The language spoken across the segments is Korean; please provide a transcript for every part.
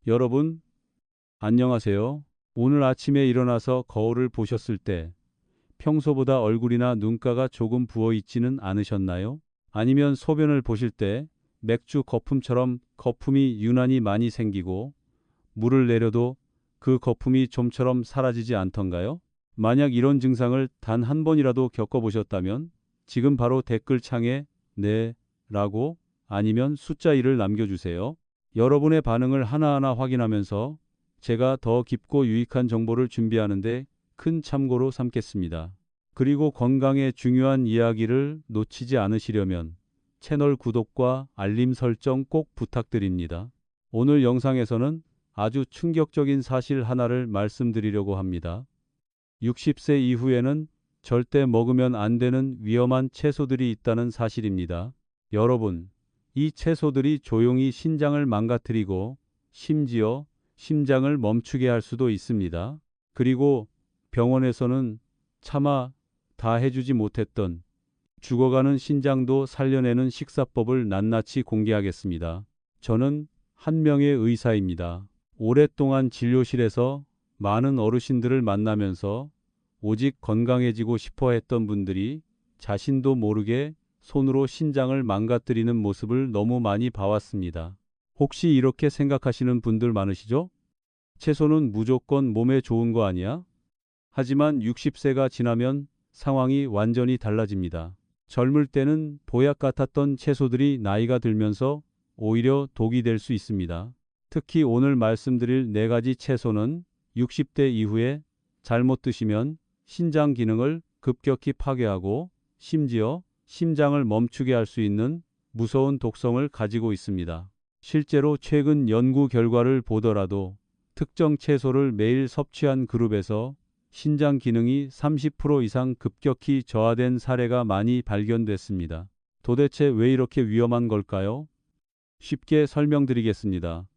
여러분, 안녕하세요. 오늘 아침에 일어나서 거울을 보셨을 때 평소보다 얼굴이나 눈가가 조금 부어 있지는 않으셨나요? 아니면 소변을 보실 때 맥주 거품처럼 거품이 유난히 많이 생기고 물을 내려도 그 거품이 좀처럼 사라지지 않던가요? 만약 이런 증상을 단 한 번이라도 겪어보셨다면 지금 바로 댓글창에 네 라고 아니면 숫자 1을 남겨주세요. 여러분의 반응을 하나하나 확인하면서 제가 더 깊고 유익한 정보를 준비하는데 큰 참고로 삼겠습니다. 그리고 건강에 중요한 이야기를 놓치지 않으시려면 채널 구독과 알림 설정 꼭 부탁드립니다. 오늘 영상에서는 아주 충격적인 사실 하나를 말씀드리려고 합니다. 60세 이후에는 절대 먹으면 안 되는 위험한 채소들이 있다는 사실입니다. 여러분, 이 채소들이 조용히 신장을 망가뜨리고 심지어 심장을 멈추게 할 수도 있습니다. 그리고 병원에서는 차마 다 해주지 못했던 죽어가는 신장도 살려내는 식사법을 낱낱이 공개하겠습니다. 저는 한 명의 의사입니다. 오랫동안 진료실에서 많은 어르신들을 만나면서 오직 건강해지고 싶어 했던 분들이 자신도 모르게 손으로 신장을 망가뜨리는 모습을 너무 많이 봐왔습니다. 혹시 이렇게 생각하시는 분들 많으시죠? 채소는 무조건 몸에 좋은 거 아니야? 하지만 60세가 지나면 상황이 완전히 달라집니다. 젊을 때는 보약 같았던 채소들이 나이가 들면서 오히려 독이 될 수 있습니다. 특히 오늘 말씀드릴 4가지 채소는 60대 이후에 잘못 드시면 신장 기능을 급격히 파괴하고 심지어 심장을 멈추게 할 수 있는 무서운 독성을 가지고 있습니다. 실제로 최근 연구 결과를 보더라도 특정 채소를 매일 섭취한 그룹에서 신장 기능이 30% 이상 급격히 저하된 사례가 많이 발견됐습니다. 도대체 왜 이렇게 위험한 걸까요? 쉽게 설명드리겠습니다.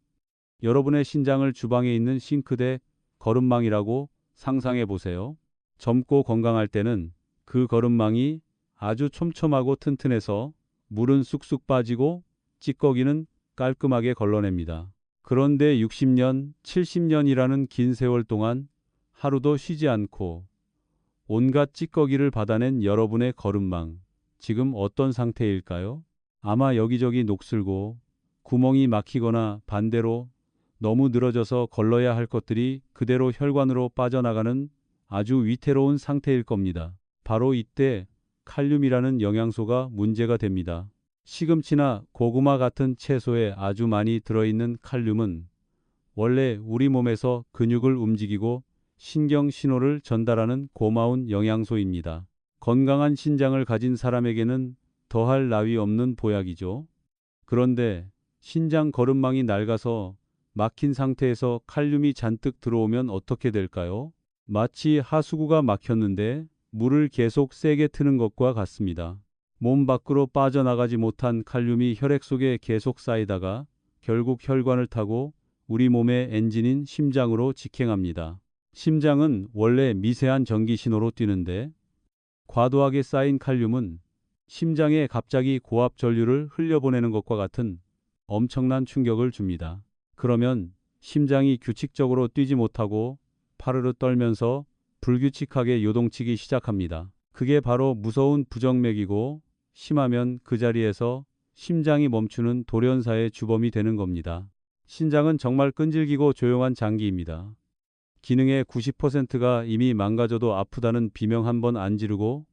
여러분의 신장을 주방에 있는 싱크대 거름망이라고 상상해 보세요. 젊고 건강할 때는 그 거름망이 아주 촘촘하고 튼튼해서 물은 쑥쑥 빠지고 찌꺼기는 깔끔하게 걸러냅니다. 그런데 60년, 70년이라는 긴 세월 동안 하루도 쉬지 않고 온갖 찌꺼기를 받아낸 여러분의 거름망, 지금 어떤 상태일까요? 아마 여기저기 녹슬고 구멍이 막히거나 반대로 너무 늘어져서 걸러야 할 것들이 그대로 혈관으로 빠져나가는 아주 위태로운 상태일 겁니다. 바로 이때 칼륨이라는 영양소가 문제가 됩니다. 시금치나 고구마 같은 채소에 아주 많이 들어있는 칼륨은 원래 우리 몸에서 근육을 움직이고 신경 신호를 전달하는 고마운 영양소입니다. 건강한 신장을 가진 사람에게는 더할 나위 없는 보약이죠. 그런데 신장 거름망이 낡아서 막힌 상태에서 칼륨이 잔뜩 들어오면 어떻게 될까요? 마치 하수구가 막혔는데 물을 계속 세게 트는 것과 같습니다. 몸 밖으로 빠져나가지 못한 칼륨이 혈액 속에 계속 쌓이다가 결국 혈관을 타고 우리 몸의 엔진인 심장으로 직행합니다. 심장은 원래 미세한 전기 신호로 뛰는데 과도하게 쌓인 칼륨은 심장에 갑자기 고압 전류를 흘려보내는 것과 같은 엄청난 충격을 줍니다. 그러면 심장이 규칙적으로 뛰지 못하고 파르르 떨면서 불규칙하게 요동치기 시작합니다. 그게 바로 무서운 부정맥이고 심하면 그 자리에서 심장이 멈추는 돌연사의 주범이 되는 겁니다. 신장은 정말 끈질기고 조용한 장기입니다. 기능의 90%가 이미 망가져도 아프다는 비명 한 번 안 지르고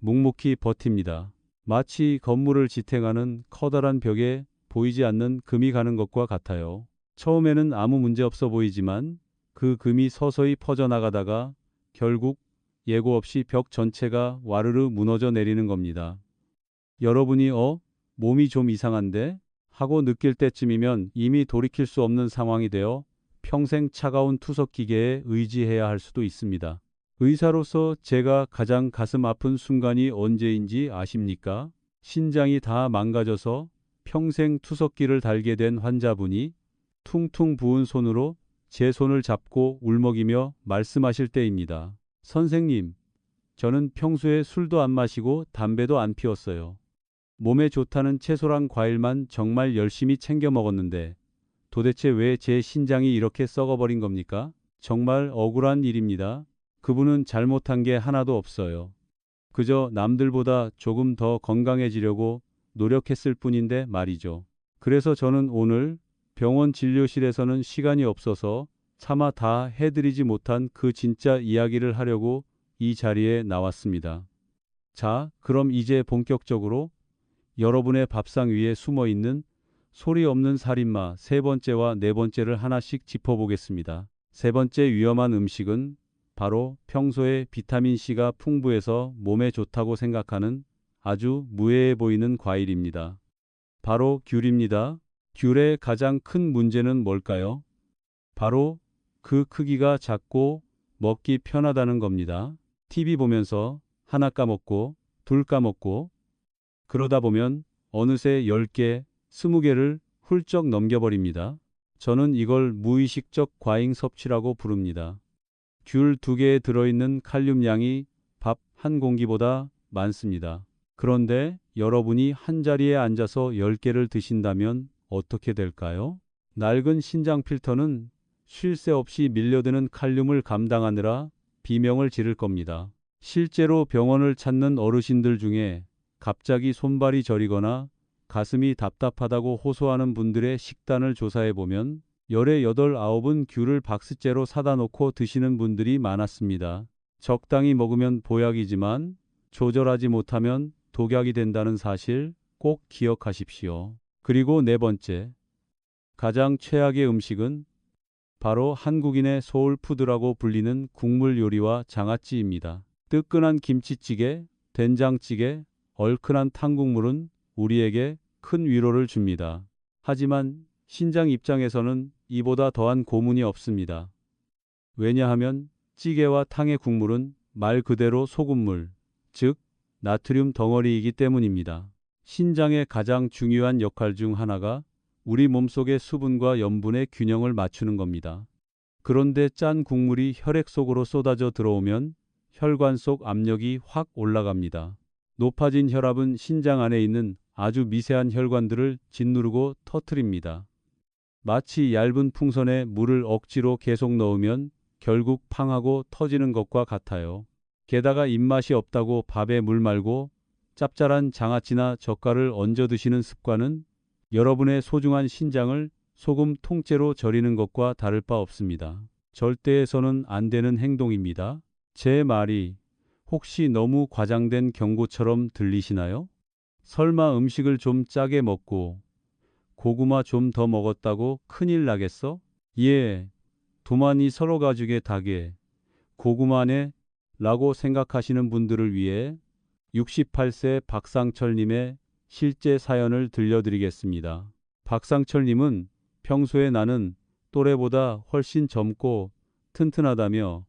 묵묵히 버팁니다. 마치 건물을 지탱하는 커다란 벽에 보이지 않는 금이 가는 것과 같아요. 처음에는 아무 문제 없어 보이지만 그 금이 서서히 퍼져나가다가 결국 예고 없이 벽 전체가 와르르 무너져 내리는 겁니다. 여러분이 몸이 좀 이상한데? 하고 느낄 때쯤이면 이미 돌이킬 수 없는 상황이 되어 평생 차가운 투석 기계에 의지해야 할 수도 있습니다. 의사로서 제가 가장 가슴 아픈 순간이 언제인지 아십니까? 신장이 다 망가져서 평생 투석기를 달게 된 환자분이 퉁퉁 부은 손으로 제 손을 잡고 울먹이며 말씀하실 때입니다. 선생님, 저는 평소에 술도 안 마시고 담배도 안 피웠어요. 몸에 좋다는 채소랑 과일만 정말 열심히 챙겨 먹었는데 도대체 왜 제 신장이 이렇게 썩어버린 겁니까? 정말 억울한 일입니다. 그분은 잘못한 게 하나도 없어요. 그저 남들보다 조금 더 건강해지려고 노력했을 뿐인데 말이죠. 그래서 저는 오늘 병원 진료실에서는 시간이 없어서 차마 다 해드리지 못한 그 진짜 이야기를 하려고 이 자리에 나왔습니다. 자, 그럼 이제 본격적으로 여러분의 밥상 위에 숨어 있는 소리 없는 살인마 세 번째와 네 번째를 하나씩 짚어보겠습니다. 세 번째 위험한 음식은 바로 평소에 비타민C가 풍부해서 몸에 좋다고 생각하는 아주 무해해 보이는 과일입니다. 바로 귤입니다. 귤의 가장 큰 문제는 뭘까요? 바로 그 크기가 작고 먹기 편하다는 겁니다. TV 보면서 하나 까먹고 둘 까먹고 그러다 보면 어느새 10개, 20개를 훌쩍 넘겨버립니다. 저는 이걸 무의식적 과잉 섭취라고 부릅니다. 귤 2개에 들어있는 칼륨 양이 밥 한 공기보다 많습니다. 그런데 여러분이 한자리에 앉아서 10개를 드신다면 어떻게 될까요? 낡은 신장 필터는 쉴 새 없이 밀려드는 칼륨을 감당하느라 비명을 지를 겁니다. 실제로 병원을 찾는 어르신들 중에 갑자기 손발이 저리거나 가슴이 답답하다고 호소하는 분들의 식단을 조사해 보면 열의 8, 9은 귤을 박스째로 사다 놓고 드시는 분들이 많았습니다. 적당히 먹으면 보약이지만 조절하지 못하면 독약이 된다는 사실 꼭 기억하십시오. 그리고 네 번째, 가장 최악의 음식은 바로 한국인의 소울푸드라고 불리는 국물 요리와 장아찌입니다. 뜨끈한 김치찌개, 된장찌개, 얼큰한 탕국물은 우리에게 큰 위로를 줍니다. 하지만 신장 입장에서는 이보다 더한 고문이 없습니다. 왜냐하면 찌개와 탕의 국물은 말 그대로 소금물, 즉 나트륨 덩어리이기 때문입니다. 신장의 가장 중요한 역할 중 하나가 우리 몸속의 수분과 염분의 균형을 맞추는 겁니다. 그런데 짠 국물이 혈액 속으로 쏟아져 들어오면 혈관 속 압력이 확 올라갑니다. 높아진 혈압은 신장 안에 있는 아주 미세한 혈관들을 짓누르고 터뜨립니다. 마치 얇은 풍선에 물을 억지로 계속 넣으면 결국 팡하고 터지는 것과 같아요. 게다가 입맛이 없다고 밥에 물 말고 짭짤한 장아찌나 젓갈을 얹어 드시는 습관은 여러분의 소중한 신장을 소금 통째로 절이는 것과 다를 바 없습니다. 절대 해서는 안 되는 행동입니다. 제 말이 혹시 너무 과장된 경고처럼 들리시나요? 설마 음식을 좀 짜게 먹고 고구마 좀 더 먹었다고 큰일 나겠어? 예, 도만이 서로 가죽의 닭에 고구마네 라고 생각하시는 분들을 위해 68세 박상철님의 실제 사연을 들려드리겠습니다. 박상철님은 평소에 나는 또래보다 훨씬 젊고 튼튼하다며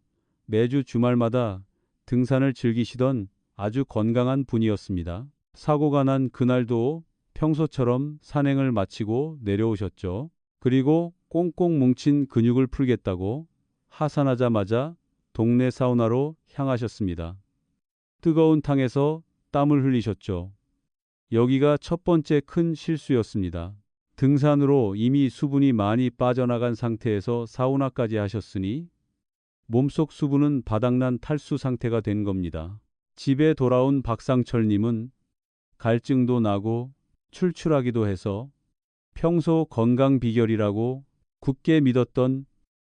매주 주말마다 등산을 즐기시던 아주 건강한 분이었습니다. 사고가 난 그날도 평소처럼 산행을 마치고 내려오셨죠. 그리고 꽁꽁 뭉친 근육을 풀겠다고 하산하자마자 동네 사우나로 향하셨습니다. 뜨거운 탕에서 땀을 흘리셨죠. 여기가 첫 번째 큰 실수였습니다. 등산으로 이미 수분이 많이 빠져나간 상태에서 사우나까지 하셨으니 몸속 수분은 바닥난 탈수 상태가 된 겁니다. 집에 돌아온 박상철님은 갈증도 나고 출출하기도 해서 평소 건강 비결이라고 굳게 믿었던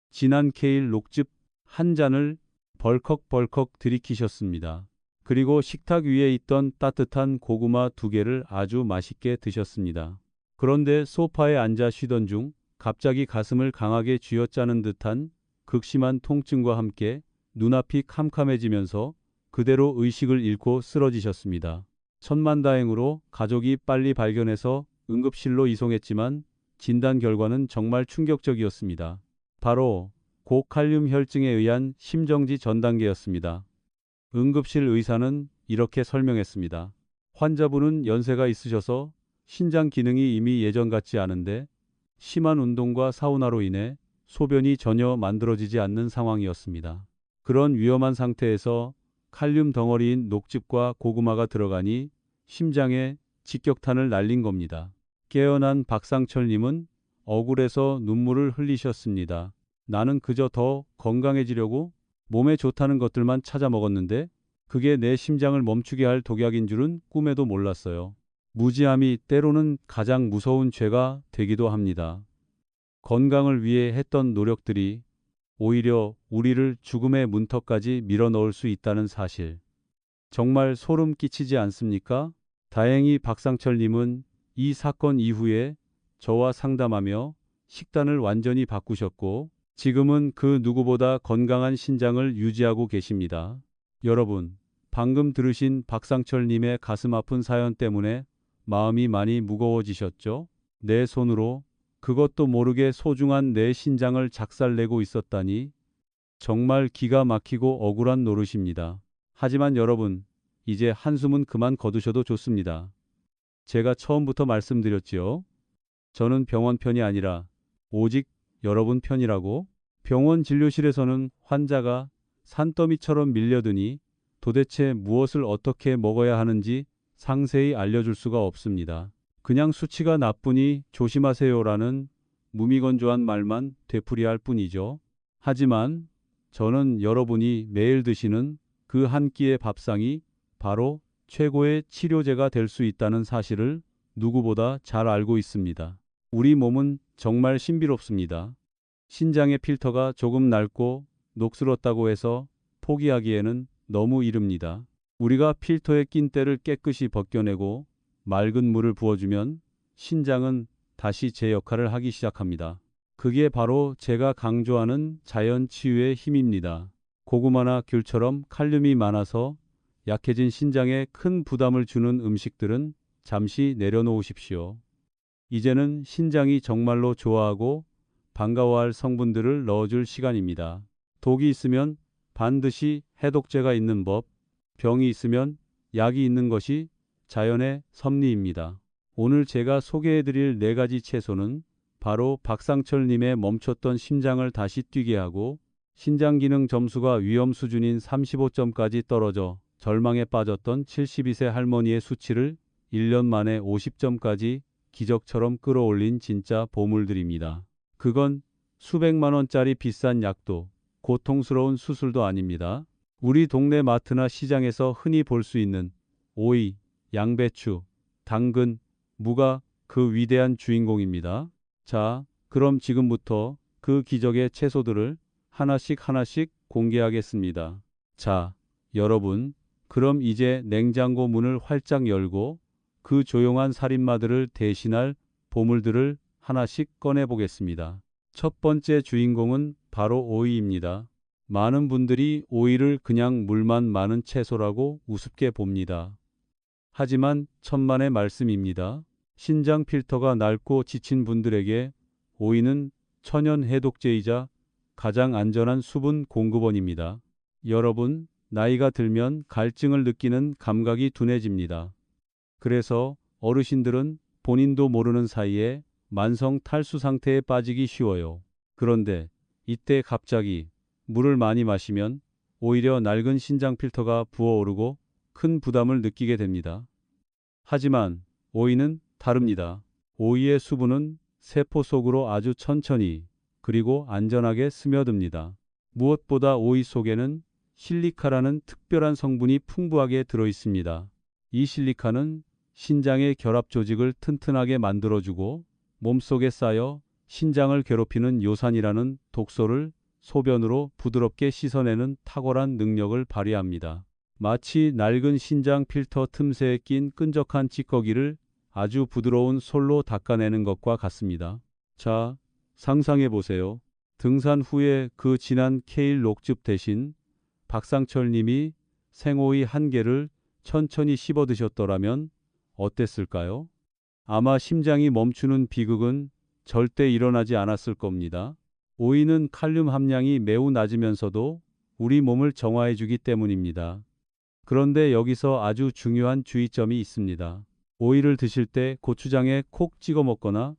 진한 케일 녹즙 한 잔을 벌컥벌컥 들이키셨습니다. 그리고 식탁 위에 있던 따뜻한 고구마 2개를 아주 맛있게 드셨습니다. 그런데 소파에 앉아 쉬던 중 갑자기 가슴을 강하게 쥐어짜는 듯한 극심한 통증과 함께 눈앞이 캄캄해지면서 그대로 의식을 잃고 쓰러지셨습니다. 천만다행으로 가족이 빨리 발견해서 응급실로 이송했지만 진단 결과는 정말 충격적이었습니다. 바로 고칼륨 혈증에 의한 심정지 전 단계였습니다. 응급실 의사는 이렇게 설명했습니다. 환자분은 연세가 있으셔서 신장 기능이 이미 예전 같지 않은데 심한 운동과 사우나로 인해 소변이 전혀 만들어지지 않는 상황이었습니다. 그런 위험한 상태에서 칼륨 덩어리인 녹즙과 고구마가 들어가니 심장에 직격탄을 날린 겁니다. 깨어난 박상철님은 억울해서 눈물을 흘리셨습니다. 나는 그저 더 건강해지려고 몸에 좋다는 것들만 찾아 먹었는데 그게 내 심장을 멈추게 할 독약인 줄은 꿈에도 몰랐어요. 무지함이 때로는 가장 무서운 죄가 되기도 합니다. 건강을 위해 했던 노력들이 오히려 우리를 죽음의 문턱까지 밀어넣을 수 있다는 사실. 정말 소름 끼치지 않습니까? 다행히 박상철님은 이 사건 이후에 저와 상담하며 식단을 완전히 바꾸셨고 지금은 그 누구보다 건강한 신장을 유지하고 계십니다. 여러분, 방금 들으신 박상철님의 가슴 아픈 사연 때문에 마음이 많이 무거워지셨죠? 내 손으로 그것도 모르게 소중한 내 신장을 작살내고 있었다니 정말 기가 막히고 억울한 노릇입니다. 하지만 여러분, 이제 한숨은 그만 거두셔도 좋습니다. 제가 처음부터 말씀드렸지요. 저는 병원 편이 아니라 오직 여러분 편이라고. 병원 진료실에서는 환자가 산더미처럼 밀려드니 도대체 무엇을 어떻게 먹어야 하는지 상세히 알려줄 수가 없습니다. 그냥 수치가 나쁘니 조심하세요라는 무미건조한 말만 되풀이할 뿐이죠. 하지만 저는 여러분이 매일 드시는 그 한 끼의 밥상이 바로 최고의 치료제가 될 수 있다는 사실을 누구보다 잘 알고 있습니다. 우리 몸은 정말 신비롭습니다. 신장의 필터가 조금 낡고 녹슬었다고 해서 포기하기에는 너무 이릅니다. 우리가 필터에 낀 때를 깨끗이 벗겨내고 맑은 물을 부어주면 신장은 다시 제 역할을 하기 시작합니다. 그게 바로 제가 강조하는 자연 치유의 힘입니다. 고구마나 귤처럼 칼륨이 많아서 약해진 신장에 큰 부담을 주는 음식들은 잠시 내려놓으십시오. 이제는 신장이 정말로 좋아하고 반가워할 성분들을 넣어줄 시간입니다. 독이 있으면 반드시 해독제가 있는 법, 병이 있으면 약이 있는 것이 자연의 섭리입니다. 오늘 제가 소개해드릴 4가지 채소는 바로 박상철님의 멈췄던 심장을 다시 뛰게 하고 신장 기능 점수가 위험 수준인 35점까지 떨어져 절망에 빠졌던 72세 할머니의 수치를 1년 만에 50점까지 기적처럼 끌어올린 진짜 보물들입니다. 그건 수백만 원짜리 비싼 약도 고통스러운 수술도 아닙니다. 우리 동네 마트나 시장에서 흔히 볼 수 있는 오이, 양배추, 당근, 무가 그 위대한 주인공입니다. 자, 그럼 지금부터 그 기적의 채소들을 하나씩 하나씩 공개하겠습니다. 자, 여러분, 그럼 이제 냉장고 문을 활짝 열고 그 조용한 살인마들을 대신할 보물들을 하나씩 꺼내 보겠습니다. 첫 번째 주인공은 바로 오이입니다. 많은 분들이 오이를 그냥 물만 많은 채소라고 우습게 봅니다. 하지만 천만의 말씀입니다. 신장 필터가 낡고 지친 분들에게 오이는 천연 해독제이자 가장 안전한 수분 공급원입니다. 여러분, 나이가 들면 갈증을 느끼는 감각이 둔해집니다. 그래서 어르신들은 본인도 모르는 사이에 만성 탈수 상태에 빠지기 쉬워요. 그런데 이때 갑자기 물을 많이 마시면 오히려 낡은 신장 필터가 부어오르고 큰 부담을 느끼게 됩니다. 하지만 오이는 다릅니다. 오이의 수분은 세포 속으로 아주 천천히 그리고 안전하게 스며듭니다. 무엇보다 오이 속에는 실리카라는 특별한 성분이 풍부하게 들어 있습니다. 이 실리카는 신장의 결합 조직을 튼튼하게 만들어주고 몸속에 쌓여 신장을 괴롭히는 요산이라는 독소를 소변으로 부드럽게 씻어내는 탁월한 능력을 발휘합니다. 마치 낡은 신장 필터 틈새에 낀 끈적한 찌꺼기를 아주 부드러운 솔로 닦아내는 것과 같습니다. 자, 상상해 보세요. 등산 후에 그 진한 케일 녹즙 대신 박상철 님이 생오이 한 개를 천천히 씹어 드셨더라면 어땠을까요? 아마 심장이 멈추는 비극은 절대 일어나지 않았을 겁니다. 오이는 칼륨 함량이 매우 낮으면서도 우리 몸을 정화해 주기 때문입니다. 그런데 여기서 아주 중요한 주의점이 있습니다. 오이를 드실 때 고추장에 콕 찍어 먹거나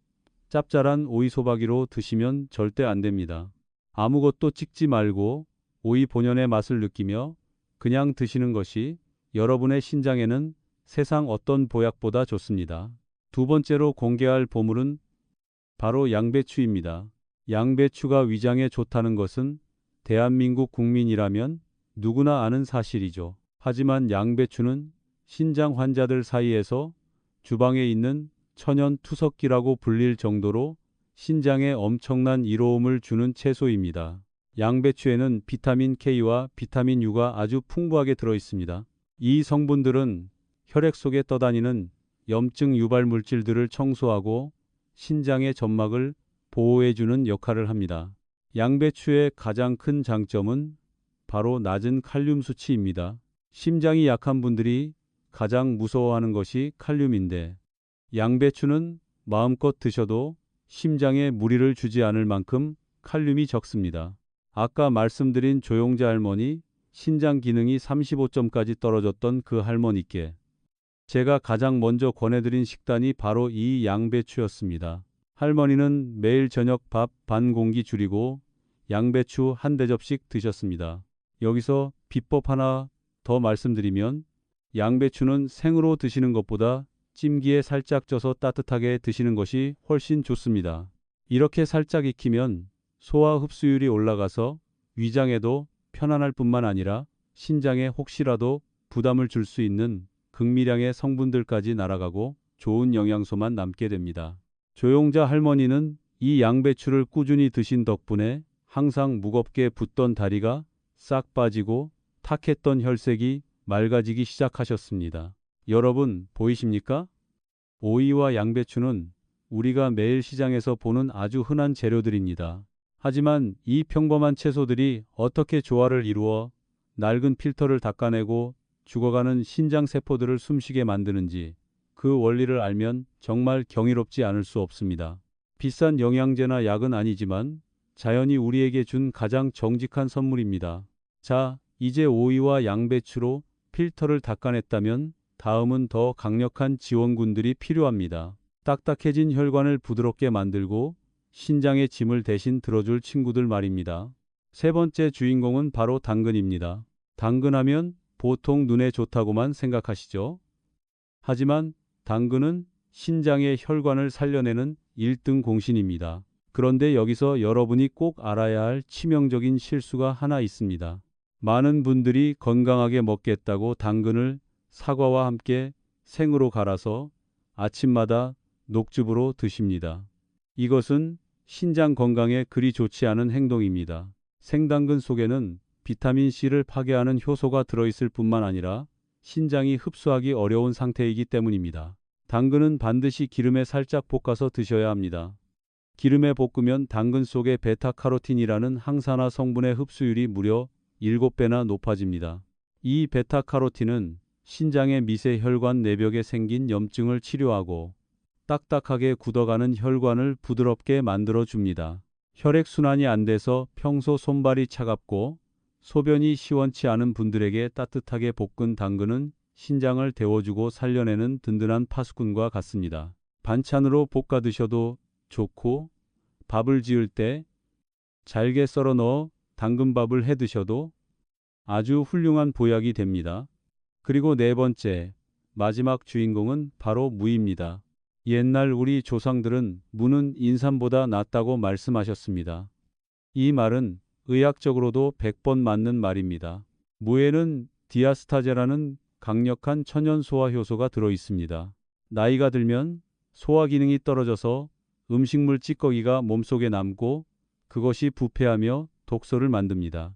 짭짤한 오이 소박이로 드시면 절대 안 됩니다. 아무것도 찍지 말고 오이 본연의 맛을 느끼며 그냥 드시는 것이 여러분의 신장에는 세상 어떤 보약보다 좋습니다. 두 번째로 공개할 보물은 바로 양배추입니다. 양배추가 위장에 좋다는 것은 대한민국 국민이라면 누구나 아는 사실이죠. 하지만 양배추는 신장 환자들 사이에서 주방에 있는 천연 투석기라고 불릴 정도로 신장에 엄청난 이로움을 주는 채소입니다. 양배추에는 비타민 K와 비타민 U가 아주 풍부하게 들어 있습니다. 이 성분들은 혈액 속에 떠다니는 염증 유발 물질들을 청소하고 신장의 점막을 보호해주는 역할을 합니다. 양배추의 가장 큰 장점은 바로 낮은 칼륨 수치입니다. 심장이 약한 분들이 가장 무서워하는 것이 칼륨인데 양배추는 마음껏 드셔도 심장에 무리를 주지 않을 만큼 칼륨이 적습니다. 아까 말씀드린 조용자 할머니, 신장 기능이 35점까지 떨어졌던 그 할머니께 제가 가장 먼저 권해드린 식단이 바로 이 양배추였습니다. 할머니는 매일 저녁 밥 반 공기 줄이고 양배추 한 대접씩 드셨습니다. 여기서 비법 하나 더 말씀드리면 양배추는 생으로 드시는 것보다 찜기에 살짝 쪄서 따뜻하게 드시는 것이 훨씬 좋습니다. 이렇게 살짝 익히면 소화 흡수율이 올라가서 위장에도 편안할 뿐만 아니라 신장에 혹시라도 부담을 줄 수 있는 극미량의 성분들까지 날아가고 좋은 영양소만 남게 됩니다. 조용자 할머니는 이 양배추를 꾸준히 드신 덕분에 항상 무겁게 붓던 다리가 싹 빠지고 탁했던 혈색이 맑아지기 시작하셨습니다. 여러분 보이십니까? 오이와 양배추는 우리가 매일 시장에서 보는 아주 흔한 재료들입니다. 하지만 이 평범한 채소들이 어떻게 조화를 이루어 낡은 필터를 닦아내고 죽어가는 신장 세포들을 숨쉬게 만드는지 그 원리를 알면 정말 경이롭지 않을 수 없습니다. 비싼 영양제나 약은 아니지만 자연이 우리에게 준 가장 정직한 선물입니다. 자, 이제 오이와 양배추로 필터를 닦아냈다면 다음은 더 강력한 지원군들이 필요합니다. 딱딱해진 혈관을 부드럽게 만들고 신장의 짐을 대신 들어줄 친구들 말입니다. 세 번째 주인공은 바로 당근입니다. 당근하면 보통 눈에 좋다고만 생각하시죠? 하지만 당근은 신장의 혈관을 살려내는 1등 공신입니다. 그런데 여기서 여러분이 꼭 알아야 할 치명적인 실수가 하나 있습니다. 많은 분들이 건강하게 먹겠다고 당근을 사과와 함께 생으로 갈아서 아침마다 녹즙으로 드십니다. 이것은 신장 건강에 그리 좋지 않은 행동입니다. 생당근 속에는 비타민C를 파괴하는 효소가 들어있을 뿐만 아니라 신장이 흡수하기 어려운 상태이기 때문입니다. 당근은 반드시 기름에 살짝 볶아서 드셔야 합니다. 기름에 볶으면 당근 속의 베타카로틴이라는 항산화 성분의 흡수율이 무려 7배나 높아집니다. 이 베타카로틴은 신장의 미세 혈관 내벽에 생긴 염증을 치료하고 딱딱하게 굳어가는 혈관을 부드럽게 만들어줍니다. 혈액순환이 안 돼서 평소 손발이 차갑고 소변이 시원치 않은 분들에게 따뜻하게 볶은 당근은 신장을 데워주고 살려내는 든든한 파수꾼과 같습니다. 반찬으로 볶아 드셔도 좋고 밥을 지을 때 잘게 썰어 넣어 당근밥을 해 드셔도 아주 훌륭한 보약이 됩니다. 그리고 네 번째, 마지막 주인공은 바로 무입니다. 옛날 우리 조상들은 무는 인삼보다 낫다고 말씀하셨습니다. 이 말은 의학적으로도 100번 맞는 말입니다. 무에는 디아스타제라는 강력한 천연 소화 효소가 들어 있습니다. 나이가 들면 소화 기능이 떨어져서 음식물 찌꺼기가 몸속에 남고 그것이 부패하며 독소를 만듭니다.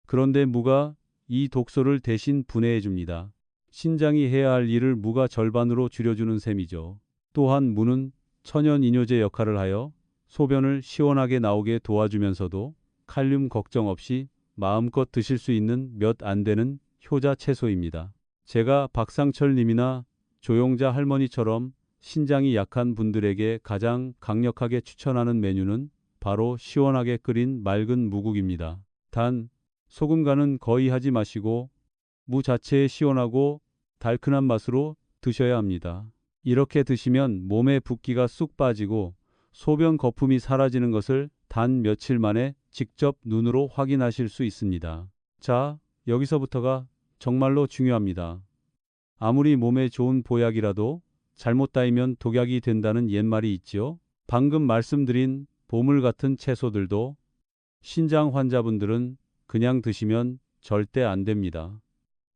그런데 무가 이 독소를 대신 분해해 줍니다. 신장이 해야 할 일을 무가 절반으로 줄여주는 셈이죠. 또한 무는 천연 이뇨제 역할을 하여 소변을 시원하게 나오게 도와주면서도 칼륨 걱정 없이 마음껏 드실 수 있는 몇 안 되는 효자 채소입니다. 제가 박상철 님이나 조용자 할머니처럼 신장이 약한 분들에게 가장 강력하게 추천하는 메뉴는 바로 시원하게 끓인 맑은 무국입니다. 단, 소금 간은 거의 하지 마시고 무 자체의 시원하고 달큰한 맛으로 드셔야 합니다. 이렇게 드시면 몸에 붓기가 쑥 빠지고 소변 거품이 사라지는 것을 단 며칠 만에 직접 눈으로 확인하실 수 있습니다. 자, 여기서부터가 정말로 중요합니다. 아무리 몸에 좋은 보약이라도 잘못 따이면 독약이 된다는 옛말이 있지요. 방금 말씀드린 보물 같은 채소들도 신장 환자분들은 그냥 드시면 절대 안 됩니다.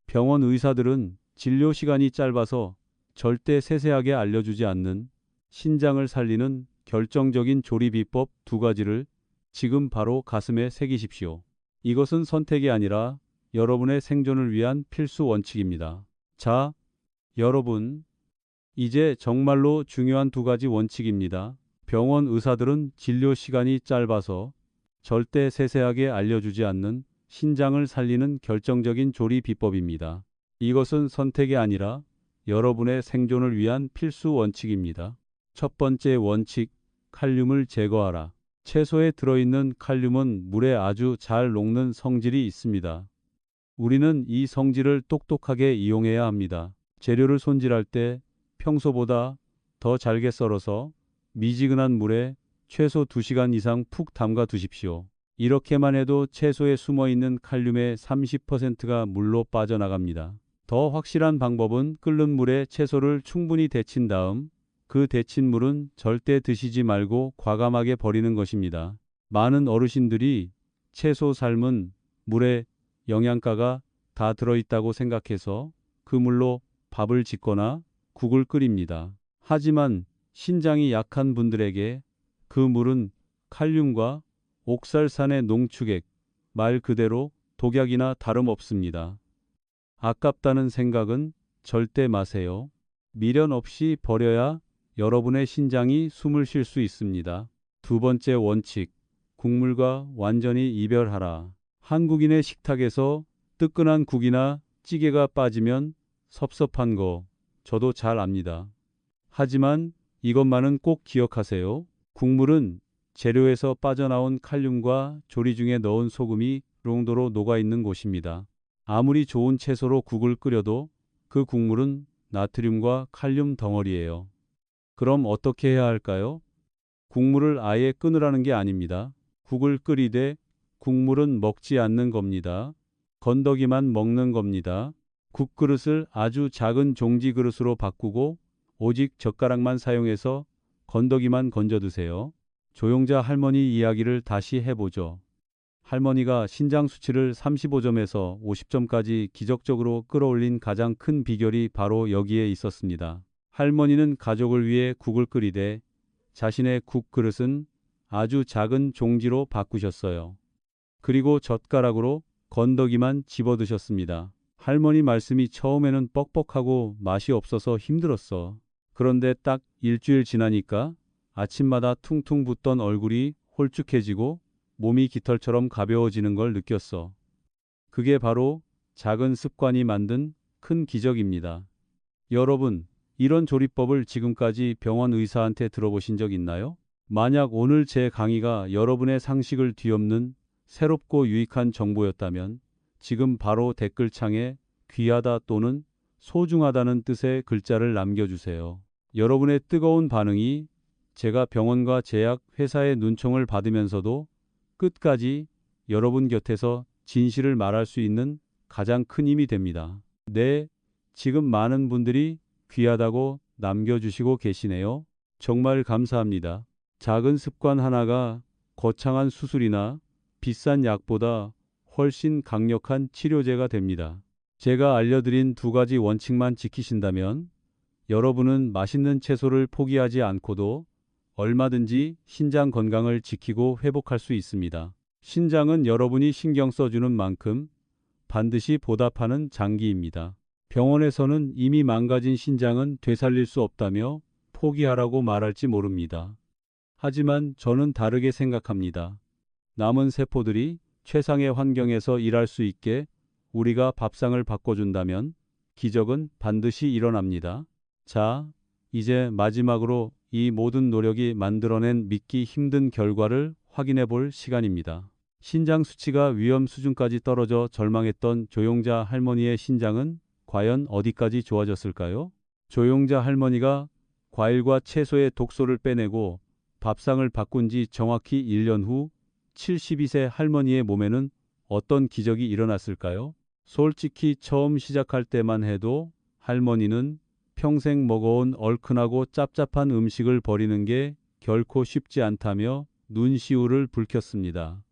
병원 의사들은 진료 시간이 짧아서 절대 세세하게 알려주지 않는 신장을 살리는 결정적인 조리 비법 2가지를 지금 바로 가슴에 새기십시오. 이것은 선택이 아니라 여러분의 생존을 위한 필수 원칙입니다. 자, 여러분, 이제 정말로 중요한 2가지 원칙입니다. 병원 의사들은 진료 시간이 짧아서 절대 세세하게 알려주지 않는 신장을 살리는 결정적인 조리 비법입니다. 이것은 선택이 아니라 여러분의 생존을 위한 필수 원칙입니다. 첫 번째 원칙, 칼륨을 제거하라. 채소에 들어있는 칼륨은 물에 아주 잘 녹는 성질이 있습니다. 우리는 이 성질을 똑똑하게 이용해야 합니다. 재료를 손질할 때 평소보다 더 잘게 썰어서 미지근한 물에 최소 2시간 이상 푹 담가 두십시오. 이렇게만 해도 채소에 숨어있는 칼륨의 30%가 물로 빠져나갑니다. 더 확실한 방법은 끓는 물에 채소를 충분히 데친 다음 그 데친 물은 절대 드시지 말고 과감하게 버리는 것입니다. 많은 어르신들이 채소 삶은 물에 영양가가 다 들어있다고 생각해서 그 물로 밥을 짓거나 국을 끓입니다. 하지만 신장이 약한 분들에게 그 물은 칼륨과 옥살산의 농축액, 말 그대로 독약이나 다름없습니다. 아깝다는 생각은 절대 마세요. 미련 없이 버려야 여러분의 신장이 숨을 쉴 수 있습니다. 2번째 원칙, 국물과 완전히 이별하라. 한국인의 식탁에서 뜨끈한 국이나 찌개가 빠지면 섭섭한 거 저도 잘 압니다. 하지만 이것만은 꼭 기억하세요. 국물은 재료에서 빠져나온 칼륨과 조리 중에 넣은 소금이 용도로 녹아있는 곳입니다. 아무리 좋은 채소로 국을 끓여도 그 국물은 나트륨과 칼륨 덩어리예요. 그럼 어떻게 해야 할까요? 국물을 아예 끊으라는 게 아닙니다. 국을 끓이되 국물은 먹지 않는 겁니다. 건더기만 먹는 겁니다. 국그릇을 아주 작은 종지 그릇으로 바꾸고 오직 젓가락만 사용해서 건더기만 건져 드세요. 조용자 할머니 이야기를 다시 해보죠. 할머니가 신장 수치를 35점에서 50점까지 기적적으로 끌어올린 가장 큰 비결이 바로 여기에 있었습니다. 할머니는 가족을 위해 국을 끓이되 자신의 국 그릇은 아주 작은 종지로 바꾸셨어요. 그리고 젓가락으로 건더기만 집어 드셨습니다. 할머니 말씀이 처음에는 뻑뻑하고 맛이 없어서 힘들었어. 그런데 딱 일주일 지나니까 아침마다 퉁퉁 붓던 얼굴이 홀쭉해지고 몸이 깃털처럼 가벼워지는 걸 느꼈어. 그게 바로 작은 습관이 만든 큰 기적입니다. 여러분, 이런 조리법을 지금까지 병원 의사한테 들어보신 적 있나요? 만약 오늘 제 강의가 여러분의 상식을 뒤엎는 새롭고 유익한 정보였다면 지금 바로 댓글창에 귀하다 또는 소중하다는 뜻의 글자를 남겨주세요. 여러분의 뜨거운 반응이 제가 병원과 제약 회사의 눈총을 받으면서도 끝까지 여러분 곁에서 진실을 말할 수 있는 가장 큰 힘이 됩니다. 네, 지금 많은 분들이 귀하다고 남겨주시고 계시네요. 정말 감사합니다. 작은 습관 하나가 거창한 수술이나 비싼 약보다 훨씬 강력한 치료제가 됩니다. 제가 알려드린 2가지 원칙만 지키신다면 여러분은 맛있는 채소를 포기하지 않고도 얼마든지 신장 건강을 지키고 회복할 수 있습니다. 신장은 여러분이 신경 써주는 만큼 반드시 보답하는 장기입니다. 병원에서는 이미 망가진 신장은 되살릴 수 없다며 포기하라고 말할지 모릅니다. 하지만 저는 다르게 생각합니다. 남은 세포들이 최상의 환경에서 일할 수 있게 우리가 밥상을 바꿔준다면 기적은 반드시 일어납니다. 자, 이제 마지막으로 이 모든 노력이 만들어낸 믿기 힘든 결과를 확인해 볼 시간입니다. 신장 수치가 위험 수준까지 떨어져 절망했던 조용자 할머니의 신장은 과연 어디까지 좋아졌을까요? 조용자 할머니가 과일과 채소의 독소를 빼내고 밥상을 바꾼 지 정확히 1년 후 72세 할머니의 몸에는 어떤 기적이 일어났을까요? 솔직히 처음 시작할 때만 해도 할머니는 평생 먹어온 얼큰하고 짭짭한 음식을 버리는 게 결코 쉽지 않다며 눈시울을 붉혔습니다.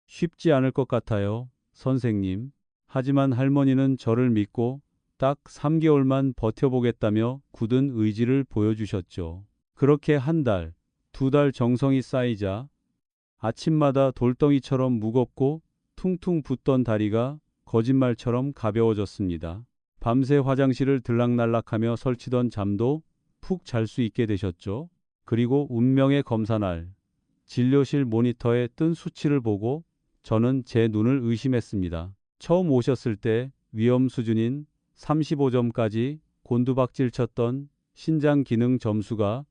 쉽지 않을 것 같아요, 선생님. 하지만 할머니는 저를 믿고 딱 3개월만 버텨보겠다며 굳은 의지를 보여주셨죠. 그렇게 한 달, 2달 정성이 쌓이자 아침마다 돌덩이처럼 무겁고 퉁퉁 붓던 다리가 거짓말처럼 가벼워졌습니다. 밤새 화장실을 들락날락하며 설치던 잠도 푹 잘 수 있게 되셨죠. 그리고 운명의 검사날, 진료실 모니터에 뜬 수치를 보고 저는 제 눈을 의심했습니다. 처음 오셨을 때 위험 수준인 35점까지 곤두박질 쳤던 신장 기능 점수가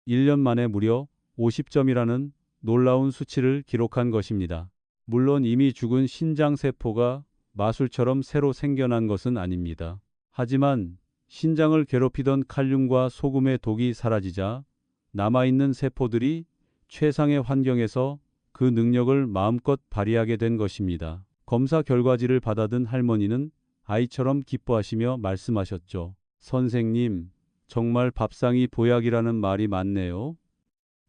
1년 만에 무려 50점이라는 놀라운 수치를 기록한 것입니다. 물론 이미 죽은 신장세포가 마술처럼 새로 생겨난 것은 아닙니다. 하지만 신장을 괴롭히던 칼륨과 소금의 독이 사라지자 남아있는 세포들이 최상의 환경에서 그 능력을 마음껏 발휘하게 된 것입니다. 검사 결과지를 받아든 할머니는 아이처럼 기뻐하시며 말씀하셨죠. 선생님, 정말 밥상이 보약이라는 말이 맞네요.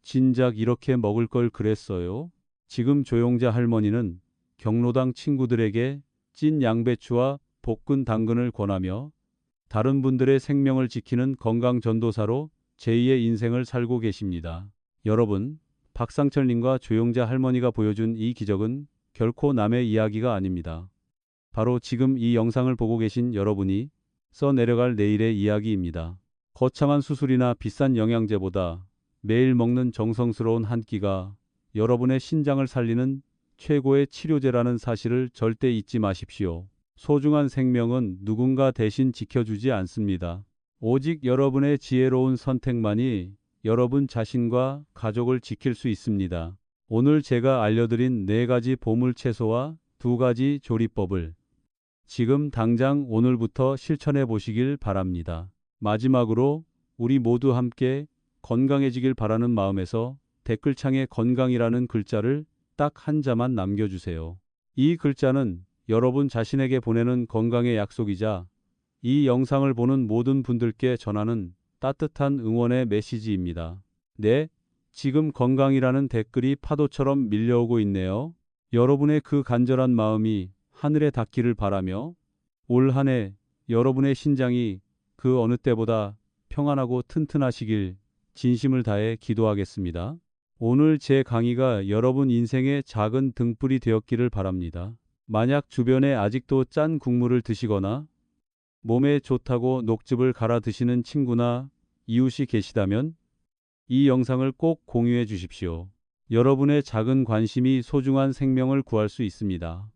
진작 이렇게 먹을 걸 그랬어요. 지금 조용자 할머니는 경로당 친구들에게 찐 양배추와 볶은 당근을 권하며 다른 분들의 생명을 지키는 건강 전도사로 제2의 인생을 살고 계십니다. 여러분, 박상철님과 조용자 할머니가 보여준 이 기적은 결코 남의 이야기가 아닙니다. 바로 지금 이 영상을 보고 계신 여러분이 써내려갈 내일의 이야기입니다. 거창한 수술이나 비싼 영양제보다 매일 먹는 정성스러운 한 끼가 여러분의 신장을 살리는 최고의 치료제라는 사실을 절대 잊지 마십시오. 소중한 생명은 누군가 대신 지켜주지 않습니다. 오직 여러분의 지혜로운 선택만이 여러분 자신과 가족을 지킬 수 있습니다. 오늘 제가 알려드린 4가지 보물 채소와 2가지 조리법을 지금 당장 오늘부터 실천해 보시길 바랍니다. 마지막으로 우리 모두 함께 건강해지길 바라는 마음에서 댓글창에 건강이라는 글자를 딱 한 자만 남겨주세요. 이 글자는 여러분 자신에게 보내는 건강의 약속이자 이 영상을 보는 모든 분들께 전하는 따뜻한 응원의 메시지입니다. 네, 지금 건강이라는 댓글이 파도처럼 밀려오고 있네요. 여러분의 그 간절한 마음이 하늘에 닿기를 바라며 올 한 해 여러분의 신장이 그 어느 때보다 평안하고 튼튼하시길 진심을 다해 기도하겠습니다. 오늘 제 강의가 여러분 인생의 작은 등불이 되었기를 바랍니다. 만약 주변에 아직도 짠 국물을 드시거나 몸에 좋다고 녹즙을 갈아 드시는 친구나 이웃이 계시다면 이 영상을 꼭 공유해 주십시오. 여러분의 작은 관심이 소중한 생명을 구할 수 있습니다.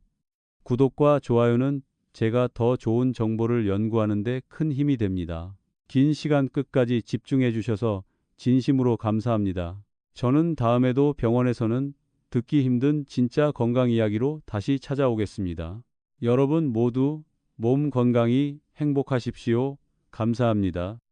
구독과 좋아요는 제가 더 좋은 정보를 연구하는 데 큰 힘이 됩니다. 긴 시간 끝까지 집중해 주셔서 진심으로 감사합니다. 저는 다음에도 병원에서는 듣기 힘든 진짜 건강 이야기로 다시 찾아오겠습니다. 여러분 모두 몸 건강히 행복하십시오. 감사합니다.